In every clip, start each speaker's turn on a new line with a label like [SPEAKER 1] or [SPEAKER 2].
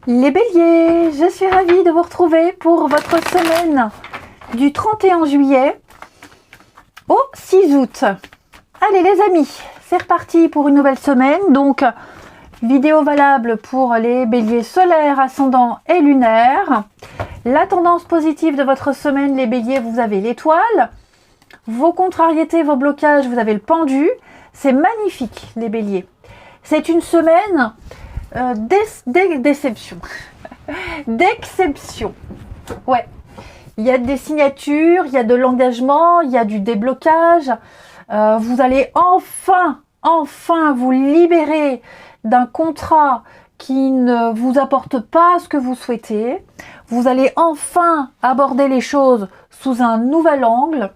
[SPEAKER 1] Les béliers, je suis ravie de vous retrouver pour votre semaine du 31 juillet au 6 août. Allez les amis, c'est reparti pour une nouvelle semaine. Donc, vidéo valable pour les béliers solaires, ascendants et lunaires. La tendance positive de votre semaine, les béliers, vous avez l'étoile. Vos contrariétés, vos blocages, vous avez le pendu. C'est magnifique les béliers. C'est une semaine déception. D'exception. Ouais. Il y a des signatures, il y a de l'engagement, il y a du déblocage. Vous allez enfin vous libérer d'un contrat qui ne vous apporte pas ce que vous souhaitez. Vous allez enfin aborder les choses sous un nouvel angle.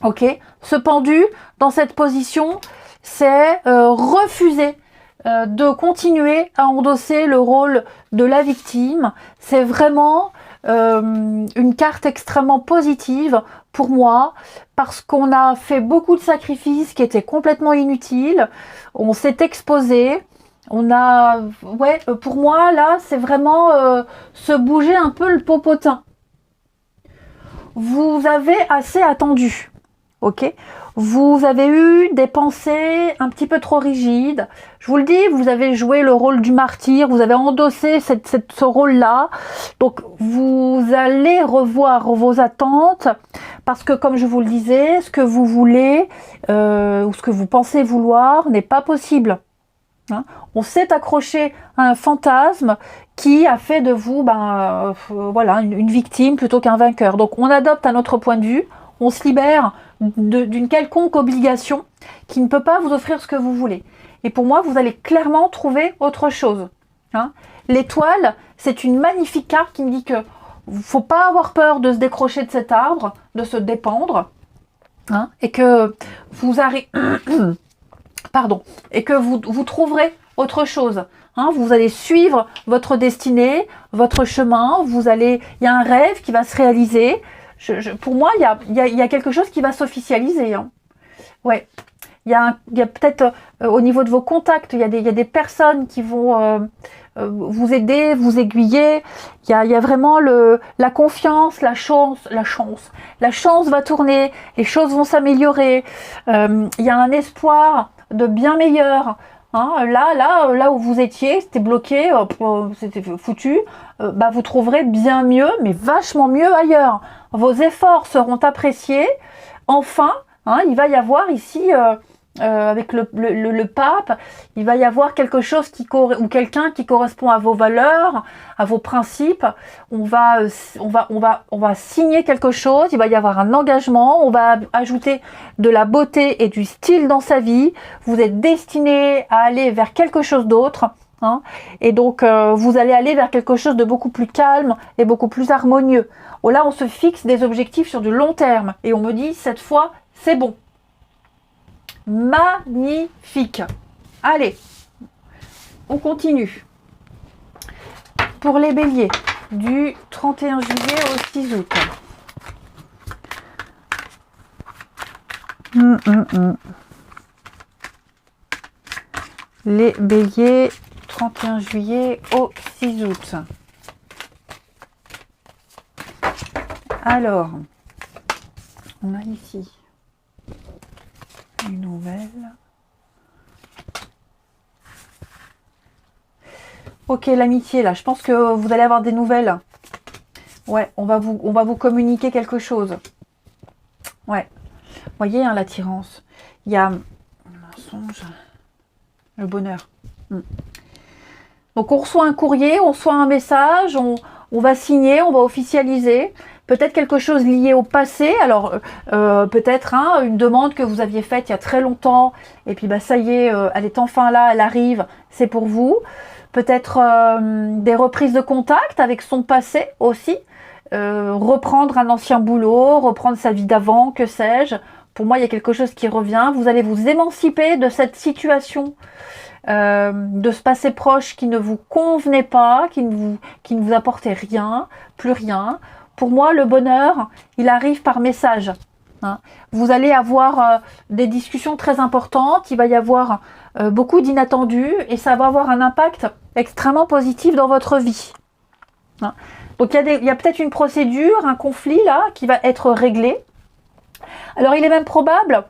[SPEAKER 1] Ok. Ce pendu, dans cette position, c'est refuser de continuer à endosser le rôle de la victime. C'est vraiment une carte extrêmement positive pour moi parce qu'on a fait beaucoup de sacrifices qui étaient complètement inutiles. On s'est exposé. On a, pour moi là, c'est vraiment se bouger un peu le popotin. Vous avez assez attendu, ok ? Vous avez eu des pensées un petit peu trop rigides. Je vous le dis, vous avez joué le rôle du martyr, vous avez endossé ce rôle-là. Donc, vous allez revoir vos attentes parce que, comme je vous le disais, ce que vous voulez ou ce que vous pensez vouloir n'est pas possible. Hein, on s'est accroché à un fantasme qui a fait de vous une victime plutôt qu'un vainqueur. Donc, on adopte un autre point de vue, on se libère d'une quelconque obligation qui ne peut pas vous offrir ce que vous voulez. Et pour moi, vous allez clairement trouver autre chose. Hein. L'étoile, c'est une magnifique carte qui me dit que faut pas avoir peur de se décrocher de cet arbre, de se dépendre, hein, et que vous vous trouverez autre chose. Hein, vous allez suivre votre destinée, votre chemin. Il y a un rêve qui va se réaliser. Pour moi, il y a quelque chose qui va s'officialiser. Hein. Ouais. Il y a peut-être au niveau de vos contacts, il y a des personnes qui vont vous aider, vous aiguiller. Il y a vraiment la confiance, la chance. La chance va tourner, les choses vont s'améliorer. Il y a un espoir de bien meilleur. Hein, là où vous étiez, c'était bloqué, c'était foutu, vous trouverez bien mieux, mais vachement mieux ailleurs. Vos efforts seront appréciés. Enfin, hein, il va y avoir ici, avec le pape, il va y avoir quelque chose ou quelqu'un qui correspond à vos valeurs, à vos principes. On va signer quelque chose. Il va y avoir un engagement. On va ajouter de la beauté et du style dans sa vie. Vous êtes destiné à aller vers quelque chose d'autre. Hein, et donc, vous allez aller vers quelque chose de beaucoup plus calme et beaucoup plus harmonieux. Là, on se fixe des objectifs sur du long terme. Et on me dit, cette fois, c'est bon. Magnifique. Allez, on continue. Pour les béliers, du 31 juillet au 6 août. Les béliers, 31 juillet au 6 août. Alors, on a ici une nouvelle. Ok, l'amitié là, je pense que vous allez avoir des nouvelles. Ouais, on va vous communiquer quelque chose. Ouais, vous voyez hein, l'attirance. Il y a le mensonge, le bonheur. Donc on reçoit un courrier, on reçoit un message, on va signer, on va officialiser. Peut-être quelque chose lié au passé, alors peut-être une demande que vous aviez faite il y a très longtemps, et puis ça y est, elle est enfin là, elle arrive, c'est pour vous. Peut-être des reprises de contact avec son passé aussi, reprendre un ancien boulot, reprendre sa vie d'avant, que sais-je. Pour moi, il y a quelque chose qui revient. Vous allez vous émanciper de cette situation, de ce passé proche qui ne vous convenait pas, qui ne vous apportait rien, plus rien. Pour moi, le bonheur, il arrive par message. hein. Vous allez avoir des discussions très importantes, il va y avoir beaucoup d'inattendus et ça va avoir un impact extrêmement positif dans votre vie. Hein. Donc il y a peut-être une procédure, un conflit là qui va être réglé. Alors il est même probable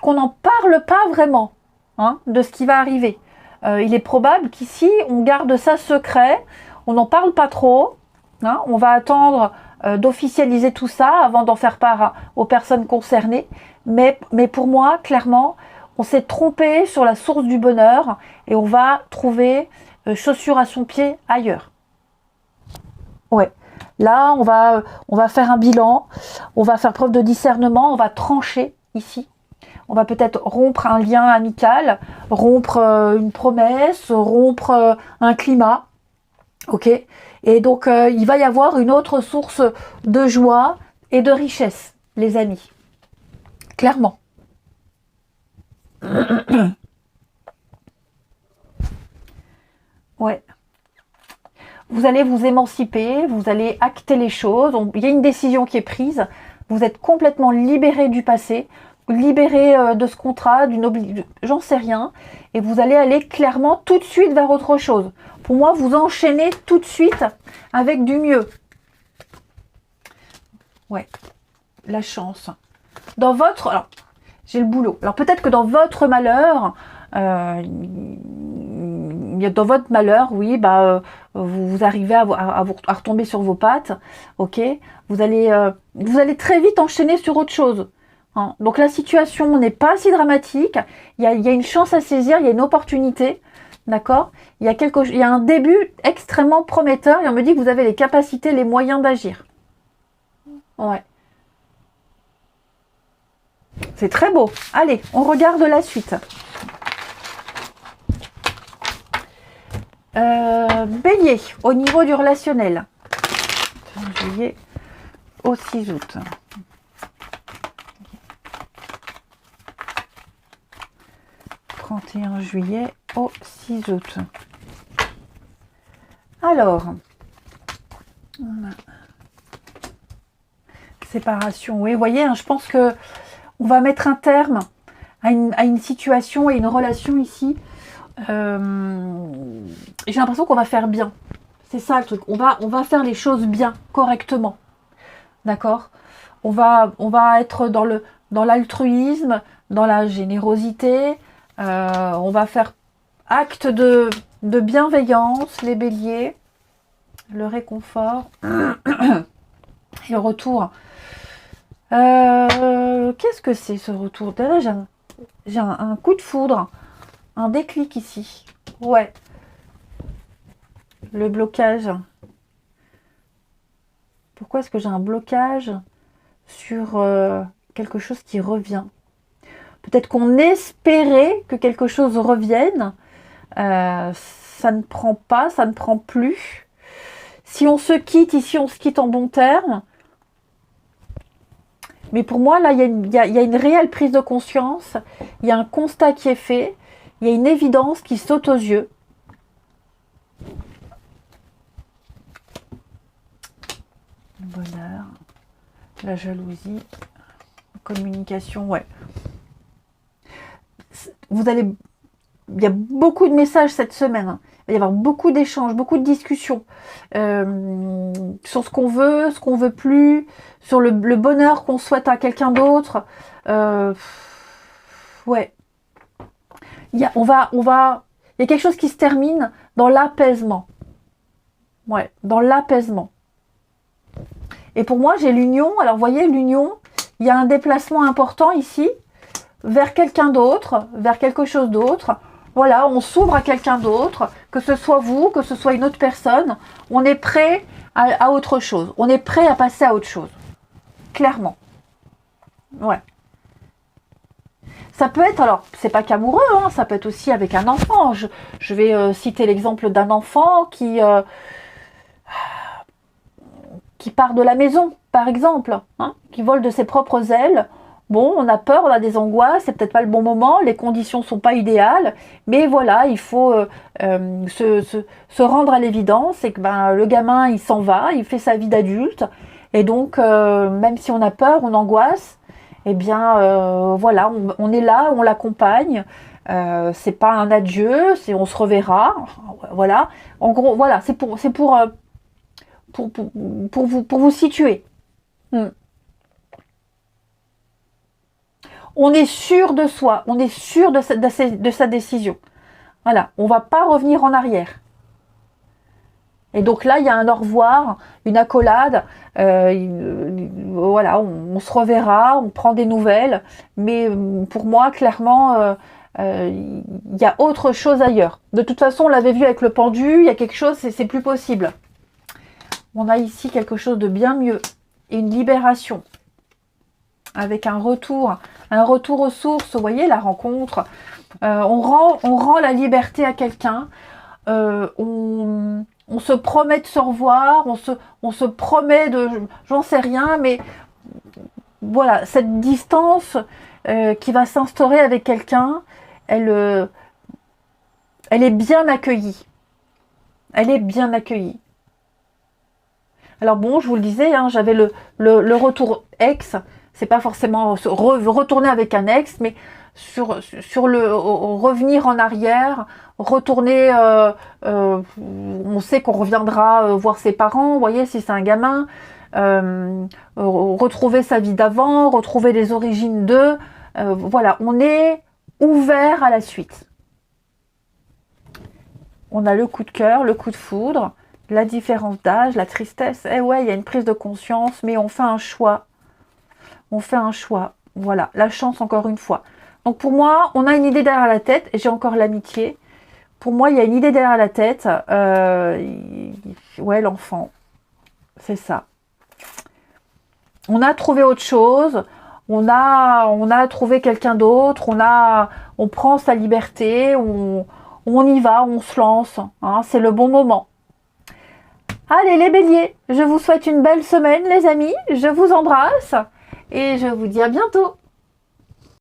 [SPEAKER 1] qu'on n'en parle pas vraiment, hein, de ce qui va arriver. Il est probable qu'ici on garde ça secret, on n'en parle pas trop, hein, on va attendre d'officialiser tout ça avant d'en faire part aux personnes concernées. Mais pour moi, clairement, on s'est trompé sur la source du bonheur et on va trouver chaussure à son pied ailleurs. Ouais. Là, on va faire un bilan, on va faire preuve de discernement, on va trancher ici. On va peut-être rompre un lien amical, rompre une promesse, rompre un climat. Ok ? Et donc, il va y avoir une autre source de joie et de richesse, les amis. Clairement. Ouais. Vous allez vous émanciper, vous allez acter les choses. Il y a une décision qui est prise. Vous êtes complètement libéré du passé, libéré de ce contrat, j'en sais rien. Et vous allez aller clairement tout de suite vers autre chose. Pour moi, vous enchaînez tout de suite avec du mieux. Ouais, la chance. Dans votre... Alors, j'ai le boulot. Alors peut-être que dans votre malheur, dans votre malheur, oui, vous arrivez à retomber sur vos pattes, ok. Vous allez très vite enchaîner sur autre chose. Hein. Donc la situation n'est pas si dramatique. Il y a une chance à saisir, il y a une opportunité, d'accord. Il y a un début extrêmement prometteur et on me dit que vous avez les capacités, les moyens d'agir. Ouais. C'est très beau. Allez, on regarde la suite. Bélier, au niveau du relationnel. Juillet au 6 août. « 31 juillet au 6 août. Alors, séparation. Oui, vous voyez, hein, je pense que on va mettre un terme à une situation et une relation ici. J'ai l'impression qu'on va faire bien. C'est ça le truc. On va faire les choses bien, correctement. D'accord ? On va être dans l'altruisme, dans la générosité. On va faire acte de bienveillance, les béliers. Le réconfort. Et le retour. Qu'est-ce que c'est ce retour ? Là, j'ai un coup de foudre. Un déclic ici. Ouais. Le blocage. Pourquoi est-ce que j'ai un blocage sur quelque chose qui revient ? Peut-être qu'on espérait que quelque chose revienne. Ça ne prend pas, ça ne prend plus. Si on se quitte ici, on se quitte en bons termes. Mais pour moi, là, il y a une réelle prise de conscience. Il y a un constat qui est fait. Il y a une évidence qui saute aux yeux. Le bonheur, la jalousie, la communication, ouais. Il y a beaucoup de messages cette semaine. Il va y avoir beaucoup d'échanges, beaucoup de discussions sur ce qu'on veut plus, sur le bonheur qu'on souhaite à quelqu'un d'autre. Ouais. Il y a quelque chose qui se termine dans l'apaisement. Ouais, dans l'apaisement. Et pour moi, j'ai l'union. Alors, vous voyez, l'union, il y a un déplacement important ici, vers quelqu'un d'autre, vers quelque chose d'autre. Voilà, on s'ouvre à quelqu'un d'autre, que ce soit vous, que ce soit une autre personne. On est prêt à autre chose. On est prêt à passer à autre chose. Clairement. Ouais. Ça peut être, alors, c'est pas qu'amoureux, hein, ça peut être aussi avec un enfant. Je vais citer l'exemple d'un enfant qui part de la maison, par exemple, hein, qui vole de ses propres ailes. Bon, on a peur, on a des angoisses, c'est peut-être pas le bon moment, les conditions sont pas idéales, mais voilà, il faut se rendre à l'évidence, et que le gamin, il s'en va, il fait sa vie d'adulte, et donc, même si on a peur, on angoisse, eh bien, voilà, on est là, on l'accompagne. C'est pas un adieu, c'est on se reverra. Voilà. En gros, voilà, c'est pour vous situer. Hmm. On est sûr de soi, on est sûr de sa décision. Voilà, on va pas revenir en arrière. Et donc là, il y a un au revoir, une accolade. Voilà, on se reverra, on prend des nouvelles. Mais pour moi, clairement, il y a autre chose ailleurs. De toute façon, on l'avait vu avec le pendu, il y a quelque chose, c'est plus possible. On a ici quelque chose de bien mieux. Et une libération. Avec un retour aux sources, vous voyez, la rencontre. On rend la liberté à quelqu'un. On se promet de se revoir, on se promet de... J'en sais rien, mais voilà, cette distance qui va s'instaurer avec quelqu'un, elle est bien accueillie. Elle est bien accueillie. Alors bon, je vous le disais, hein, j'avais le retour ex. C'est pas forcément retourner avec un ex, mais sur le revenir en arrière, retourner, on sait qu'on reviendra voir ses parents, vous voyez, si c'est un gamin, retrouver sa vie d'avant, retrouver les origines d'eux, voilà, on est ouvert à la suite. On a le coup de cœur, le coup de foudre, la différence d'âge, la tristesse, ouais, il y a une prise de conscience, mais on fait un choix. On fait un choix. Voilà, la chance encore une fois. Donc pour moi, on a une idée derrière la tête, et j'ai encore l'amitié. Pour moi, il y a une idée derrière la tête. Ouais, l'enfant. C'est ça. On a trouvé autre chose. On a trouvé quelqu'un d'autre. On prend sa liberté. On y va, on se lance. Hein, c'est le bon moment. Allez les béliers, je vous souhaite une belle semaine les amis. Je vous embrasse. Et je vous dis à bientôt.